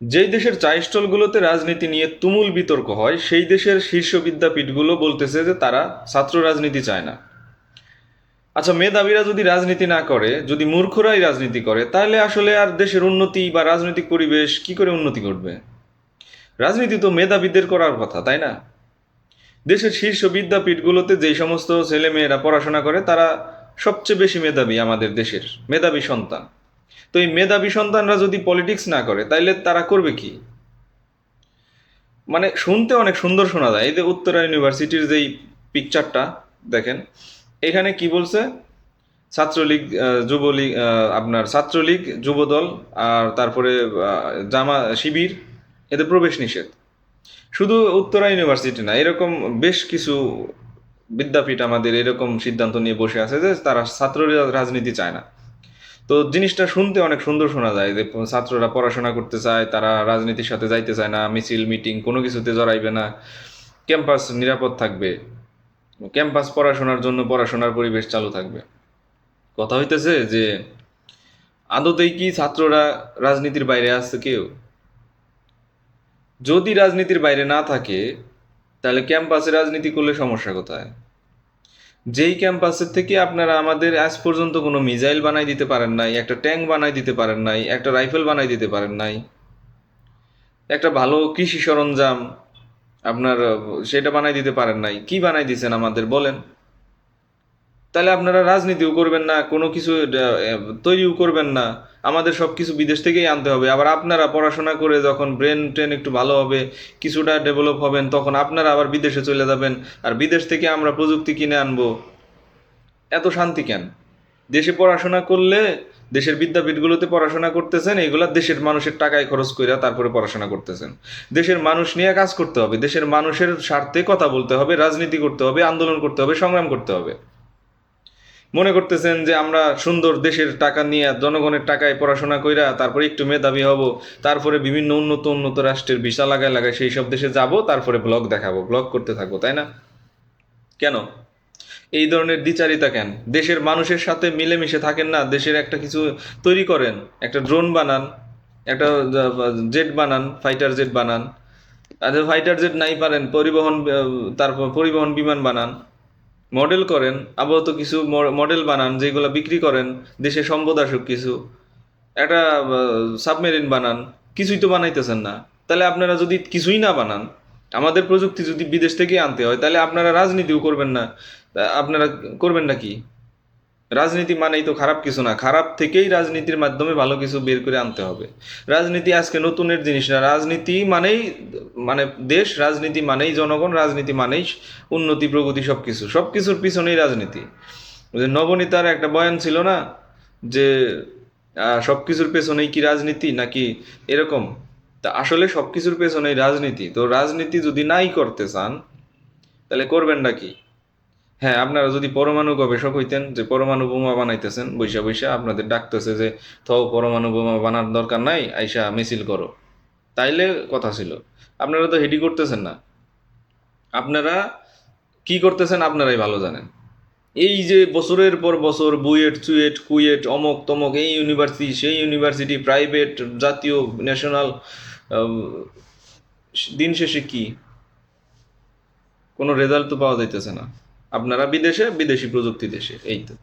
যেই দেশের চা স্টলগুলোতে রাজনীতি নিয়ে তুমুল বিতর্ক হয় সেই দেশের শীর্ষ বিদ্যাপীঠগুলো বলতেছে যে তারা ছাত্র রাজনীতি চায় না। আচ্ছা, মেধাবীরা যদি রাজনীতি না করে, যদি মূর্খরাই রাজনীতি করে, তাহলে আসলে আর দেশের উন্নতি বা রাজনৈতিক পরিবেশ কি করে উন্নতি ঘটবে? রাজনীতি তো মেধাবীদের করার কথা, তাই না? দেশের শীর্ষ বিদ্যাপীঠগুলোতে যেই সমস্ত ছেলেমেয়েরা পড়াশোনা করে তারা সবচেয়ে বেশি মেধাবী, আমাদের দেশের মেধাবী সন্তান। তো এই মেধাবী সন্তানরা যদি পলিটিক্স না করে তাইলে তারা করবে কি? মানে শুনতে অনেক সুন্দর শোনা যায়। এই যে উত্তরা ইউনিভার্সিটির যেই পিকচারটা দেখেন, এখানে কি বলছে? ছাত্রলীগ, যুবলীগ, আপনার ছাত্রলীগ, যুবদল, আর তারপরে জামা শিবির, এদের প্রবেশ নিষেধ। শুধু উত্তরা ইউনিভার্সিটি না, এরকম বেশ কিছু বিদ্যাপীঠ আমাদের এরকম সিদ্ধান্ত নিয়ে বসে আছে যে তারা ছাত্র রাজনীতি চায় না। তো জিনিসটা শুনতে অনেক সুন্দর শোনা যায় যে ছাত্ররা পড়াশোনা করতে চায়, তারা রাজনীতির সাথে যাইতে চায় না, মিছিল মিটিং কোনো কিছুতে জড়াইবে না, ক্যাম্পাস নিরাপদ থাকবে, ক্যাম্পাস পড়াশোনার জন্য পড়াশোনার পরিবেশ চালু থাকবে। কথা হইতেছে যে আদতেই কি ছাত্ররা রাজনীতির বাইরে আছে কেউ? যদি রাজনীতির বাইরে না থাকে তাহলে ক্যাম্পাসে রাজনীতি করলে সমস্যা কোথায়? যেই ক্যাম্পাসের থেকে আপনারা আমাদের আজ পর্যন্ত কোনো মিসাইল বানাই দিতে পারেন নাই, একটা ট্যাঙ্ক বানাই দিতে পারেন নাই, একটা রাইফেল বানাই দিতে পারেন নাই, একটা ভালো কৃষি সরঞ্জাম আপনার সেটা বানাই দিতে পারেন নাই, কি বানাই দিছেন আমাদের বলেন? তাহলে আপনারা রাজনীতিও করবেন না, কোনো কিছু তৈরিও করবেন না, আমাদের সব কিছু বিদেশ থেকেই আনতে হবে। আবার আপনারা পড়াশোনা করে যখন ব্রেন ট্রেন একটু ভালো হবে, কিছুটা ডেভেলপ হবেন, তখন আপনারা আবার বিদেশে চলে যাবেন, আর বিদেশ থেকে আমরা প্রযুক্তি কিনে আনবো। এত শান্তি কেন? দেশে পড়াশোনা করলে, দেশের বিদ্যাপীঠগুলোতে পড়াশোনা করতেছেন, এগুলা দেশের মানুষের টাকায় খরচ কইরা তারপরে পড়াশোনা করতেছেন। দেশের মানুষ নিয়ে কাজ করতে হবে, দেশের মানুষের স্বার্থে কথা বলতে হবে, রাজনীতি করতে হবে, আন্দোলন করতে হবে, সংগ্রাম করতে হবে। মনে করতেছেন যে আমরা সুন্দর দেশের টাকা নিয়ে জনগণের টাকায় পড়াশোনা কইরা তারপরে একটু মেধাবী হব, তারপরে বিভিন্ন উন্নত উন্নত রাষ্ট্রের ভিসা লাগায় লাগায় সেই সব দেশে যাব, তারপরে ব্লগ দেখাবো, ব্লগ করতে থাকবো, তাই না? কেন এই ধরনের দ্বিচারিতা কেন? দেশের মানুষের সাথে মিলেমিশে থাকেন না, দেশের একটা কিছু তৈরি করেন, একটা ড্রোন বানান, একটা জেট বানান, ফাইটার জেট বানান। আর ফাইটার জেট নাই পারেন, পরিবহন তারপর পরিবহন বিমান বানান, মডেল করেন, আপাতত কিছু মডেল বানান যেগুলো বিক্রি করেন, দেশে সম্পদ আসুক কিছু, একটা সাবমেরিন বানান। কিছুই তো বানাইতেছেন না। তাহলে আপনারা যদি কিছুই না বানান, আমাদের প্রযুক্তি যদি বিদেশ থেকে আনতে হয়, তাহলে আপনারা রাজনীতিও করবেন না। তা আপনারা করবেন না কি? রাজনীতি মানেই তো খারাপ কিছু না, খারাপ থেকেই রাজনীতির মাধ্যমে ভালো কিছু বের করে আনতে হবে। রাজনীতি আজকে নতুনের জিনিস না, রাজনীতি মানেই মানে দেশ, রাজনীতি মানেই জনগণ, রাজনীতি মানেই উন্নতি প্রগতি, সব কিছু, সব কিছুর পিছনেই রাজনীতি। ওই যে নবনীতার একটা বয়ান ছিল না, যে সব কিছুর পেছনেই কি রাজনীতি নাকি, এরকম। তা আসলে সব কিছুর পেছনেই রাজনীতি। তো রাজনীতি যদি নাই করতে চান তাহলে করবেন নাকি? হ্যাঁ, আপনারা যদি পরমাণু গবেষক হইতেন, যে পরমাণু বোমা বানাইতেছেন বৈশা বৈশা, আপনাদের ডাকতেছে যে পরমাণু বোমা বানার দরকার নাই, আইসা মিছিল করো, তাইলে কথা ছিল। আপনারা তো হেডি করতেছেন না। আপনারা কি করতেছেন আপনারাই ভালো জানেন। এই যে বছরের পর বছর বুয়েট চুয়েট কুয়েট অমক তমক, এই ইউনিভার্সিটি সেই ইউনিভার্সিটি, প্রাইভেট, জাতীয়, ন্যাশনাল, দিন শেষে কি? কোনো রেজাল্ট তো পাওয়া যাইতেছে না। আপনারা বিদেশে, বিদেশি প্রযুক্তি দেশে, এই তো।